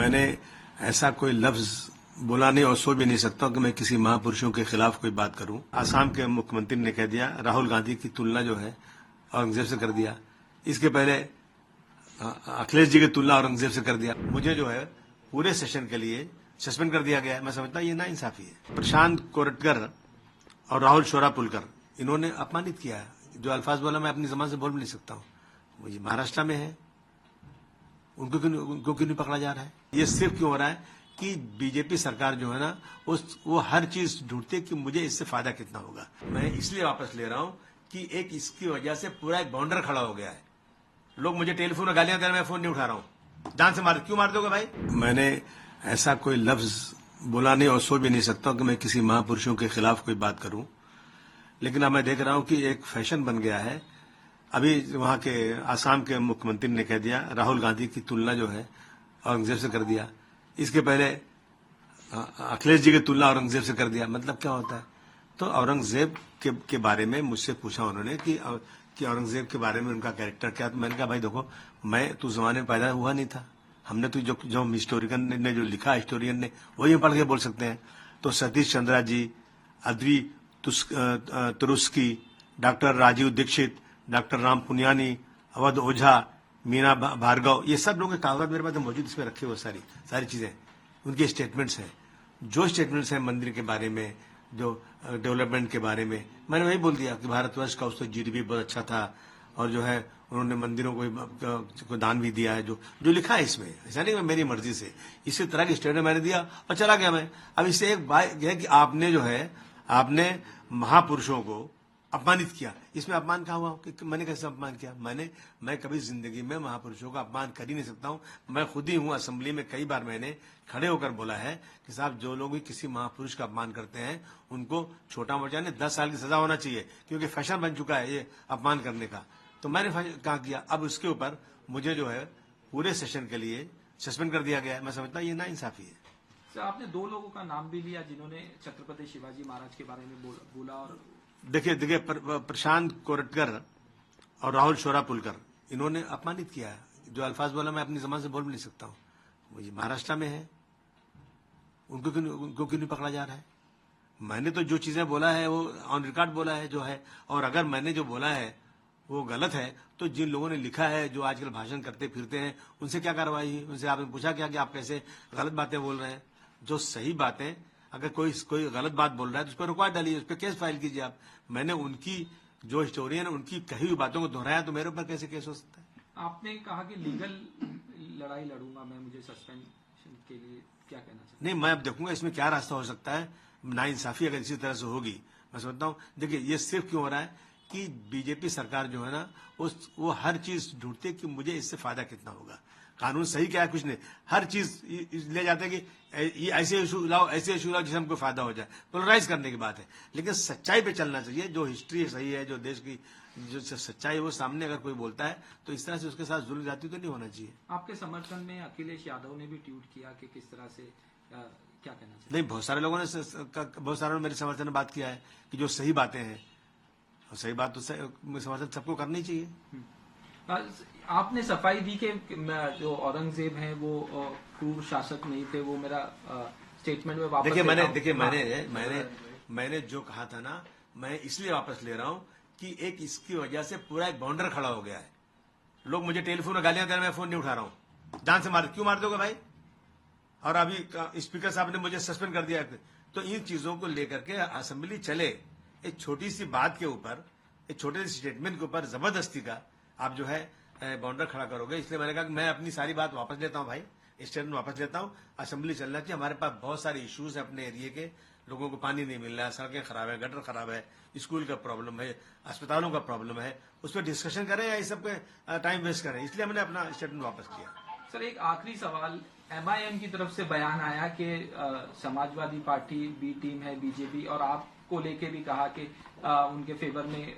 मैंने ऐसा कोई लफ्ज बोला नहीं और सोच भी नहीं सकता कि मैं किसी महापुरुषों के खिलाफ कोई बात करूं। आसाम के मुख्यमंत्री ने कह दिया, राहुल गांधी की तुलना जो है औरंगजेब से कर दिया। इसके पहले अखिलेश जी की तुलना औरंगजेब से कर दिया। मुझे जो है पूरे सेशन के लिए सस्पेंड कर दिया गया है। मैं समझता हूं ये नाइंसाफी है। प्रशांत कोरटकर और राहुल शोरापुलकर इन्होंने अपमानित किया है। जो अल्फाज बोला मैं अपनी जबान से बोल भी नहीं सकता हूं। वो ये महाराष्ट्र में है, उनको क्यों नहीं पकड़ा जा रहा है? ये सिर्फ क्यों हो रहा है कि बीजेपी सरकार जो है ना वो हर चीज ढूंढती है कि मुझे इससे फायदा कितना होगा। मैं इसलिए वापस ले रहा हूं कि एक इसकी वजह से पूरा एक बाउंडर खड़ा हो गया है। लोग मुझे टेलीफोन में गालियां दे रहे हैं, मैं फोन नहीं उठा रहा हूं। जान से क्यों मार दोगे भाई? मैंने ऐसा कोई लफ्ज बोला नहीं और सोच भी नहीं सकता कि मैं किसी महापुरुषों के खिलाफ कोई बात करूं। लेकिन अब मैं देख रहा हूं कि एक फैशन बन गया है। अभी वहां के आसाम के मुख्यमंत्री ने कह दिया, राहुल गांधी की तुलना जो है औरंगजेब से कर दिया। इसके पहले अखिलेश जी की तुलना औरंगजेब से कर दिया। मतलब क्या होता है? तो औरंगजेब के बारे में मुझसे पूछा उन्होंने कि औरंगजेब के बारे में उनका कैरेक्टर क्या। तो मैंने कहा भाई देखो, मैं तो जमाने में पैदा हुआ नहीं था। हमने तो जो हिस्टोरियन ने जो लिखा, हिस्टोरियन ने वही हम पढ़ के बोल सकते हैं। तो सतीश चंद्रा जी, अद्वी तुरुस्की, डॉक्टर राजीव दीक्षित, डॉक्टर राम पुनियानी, अवध ओझा, मीना भार्गव, ये सब लोगों के कागजात मेरे पास मौजूद, इसमें रखे हुए सारी चीजें उनके स्टेटमेंट्स हैं। जो स्टेटमेंट्स हैं मंदिर के बारे में, जो डेवलपमेंट के बारे में, मैंने वही बोल दिया कि भारतवर्ष का उसको जीडीपी बहुत अच्छा था और जो है उन्होंने मंदिरों को दान भी दिया है। जो लिखा है इसमें, ऐसा नहीं मेरी मर्जी से, इसी तरह की स्टेटमेंट मैंने दिया और चला गया मैं। अब इससे एक बात यह है कि आपने महापुरुषों को अपमानित किया। इसमें अपमान कहाँ हुआ कि मैंने कैसे अपमान किया? मैं कभी जिंदगी में महापुरुषों का अपमान कर ही नहीं सकता हूं। मैं खुद ही हूं, असेंबली में कई बार मैंने खड़े होकर बोला है कि साहब जो लोग भी किसी महापुरुष का अपमान करते हैं उनको छोटा मोटा नहीं 10 साल की सजा होना चाहिए, क्योंकि फैशन बन चुका है ये अपमान करने का। तो मैंने कहा किया। अब उसके ऊपर मुझे जो है पूरे सेशन के लिए सस्पेंड कर दिया गया है। मैं समझता हूं ये नाइंसाफी है। सर, आपने 2 लोगों का नाम भी लिया जिन्होंने छत्रपति शिवाजी महाराज के बारे में बोला और देखिए प्रशांत कोरटकर और राहुल शोरापुलकर इन्होंने अपमानित किया है। जो अल्फाज बोला मैं अपनी जबान से बोल भी नहीं सकता हूं। वो ये महाराष्ट्र में है, उनको क्यों नहीं पकड़ा जा रहा है? मैंने तो जो चीजें बोला है वो ऑन रिकॉर्ड बोला है जो है, और अगर मैंने जो बोला है वो गलत है तो जिन लोगों ने लिखा है, जो आजकल भाषण करते फिरते हैं, उनसे क्या कार्रवाई हुई? उनसे आपने पूछा क्या कि आप कैसे गलत बातें बोल रहे हैं? जो सही बातें, अगर कोई गलत बात बोल रहा है तो उस पर रुकवा डालिए, उस पर केस फाइल कीजिए आप। मैंने उनकी जो हिस्टोरियन उनकी कही हुई बातों को दोहराया तो मेरे ऊपर कैसे केस हो सकता है? आपने कहा कि लीगल लड़ाई लड़ूंगा मैं, मुझे सस्पेंशन के लिए क्या कहना चाहिए? नहीं, मैं अब देखूंगा इसमें क्या रास्ता हो सकता है। नाइंसाफी अगर इसी तरह से होगी, मैं समझता हूँ, देखिए ये सिर्फ क्यों हो रहा है कि बीजेपी सरकार जो है ना वो हर चीज ढूंढती है कि मुझे इससे फायदा कितना होगा। कानून सही क्या है? कुछ नहीं, हर चीज ले जाते हैं कि ये ऐसे इशू लाओ जिससे हमको फायदा हो जाए। पोलराइज करने की बात है, लेकिन सच्चाई पे चलना चाहिए। जो हिस्ट्री सही है, जो देश की जो सच्चाई है वो सामने अगर कोई बोलता है तो इस तरह से उसके साथ जुल्म जाती तो नहीं होना चाहिए। आपके समर्थन में अखिलेश यादव ने भी ट्वीट किया कि किस तरह से क्या कहना चाहिए? नहीं, बहुत सारे लोगों ने मेरे समर्थन में बात किया है कि जो सही बातें हैं, सही बात तो समर्थन सबको करनी चाहिए। आपने सफाई दी कि जो औरंगजेब हैं वो क्रूर शासक नहीं थे, वो मेरा स्टेटमेंट में वापस मैंने जो कहा था ना, मैं इसलिए वापस ले रहा हूं कि एक इसकी वजह से पूरा एक बाउंडर खड़ा हो गया है। लोग मुझे टेलीफोन में गालियां दे रहे हैं, मैं फोन नहीं उठा रहा हूं। जान से क्यों मार दोगे भाई? और अभी स्पीकर साहब ने मुझे सस्पेंड कर दिया। तो इन चीजों को लेकर के असेंबली चले, एक छोटी सी बात के ऊपर, एक छोटे से स्टेटमेंट के ऊपर जबरदस्ती का आप जो है बाउंडर खड़ा करोगे। इसलिए मैंने कहा कि मैं अपनी सारी बात वापस लेता हूं भाई, स्टेटमेंट वापस लेता हूं। असेंबली चलना चाहिए। हमारे पास बहुत सारे इश्यूज है अपने एरिया के, लोगों को पानी नहीं मिल रहा है, सड़कें खराब है, गटर खराब है, स्कूल का प्रॉब्लम है, अस्पतालों का प्रॉब्लम है, उस पर डिस्कशन करें या इस सब पे टाइम वेस्ट करें। इसलिए मैंने अपना स्टेटमेंट वापस किया। सर, एक आखिरी सवाल, MIM की तरफ से बयान आया कि समाजवादी पार्टी बी टीम है बीजेपी, और आपको लेके भी कहा कि उनके फेवर में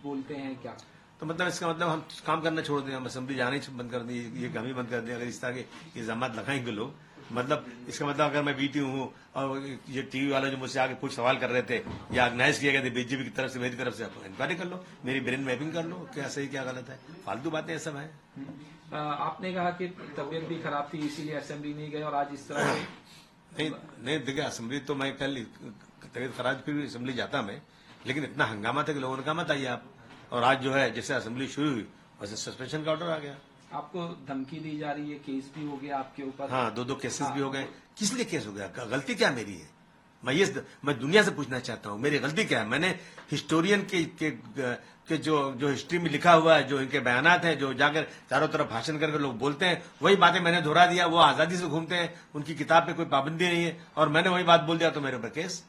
बोलते हैं क्या? तो मतलब इसका मतलब हम काम करना छोड़ दें, हम असेंबली जाना ही बंद कर दें, ये काम ही बंद कर दें। अगर इस तरह के इल्जाम लगाएंगे लोग मतलब इसका मतलब अगर मैं बीटी हूँ और ये टीवी वाले जो मुझसे आगे कुछ सवाल कर रहे थे या ऑर्गेनाइज किए गए थे बीजेपी की तरफ से, मेरी तरफ से, आप इंक्वायरी कर लो, मेरी ब्रेन मैपिंग कर लो, क्या सही क्या गलत है। फालतू बातें ये सब है। आपने कहा कि तबीयत भी खराब थी इसीलिए असेंबली नहीं गए और आज इस तरह से नहीं देखिए, असेंबली तो मैं कल तबीयत खराब फिर भी असेंबली जाता मैं, लेकिन इतना हंगामा था कि लोगों ने कहा मत आइए आप। और आज जो है जैसे असेंबली शुरू हुई वैसे सस्पेंशन का ऑर्डर आ गया। आपको धमकी दी जा रही है, केस भी हो गया आपके ऊपर। हाँ, दो केसेस भी हो गए। किस लिए केस हो गया? गलती क्या मेरी है? मैं दुनिया से पूछना चाहता हूँ, मेरी गलती क्या है? मैंने हिस्टोरियन के जो हिस्ट्री में लिखा हुआ है, जो इनके बयानात हैं, जो जाकर चारों तरफ भाषण करके लोग बोलते हैं, वही बातें मैंने दोहरा दिया। वो आजादी से घूमते हैं, उनकी किताब पे कोई पाबंदी नहीं है, और मैंने वही बात बोल दिया तो मेरे ऊपर केस।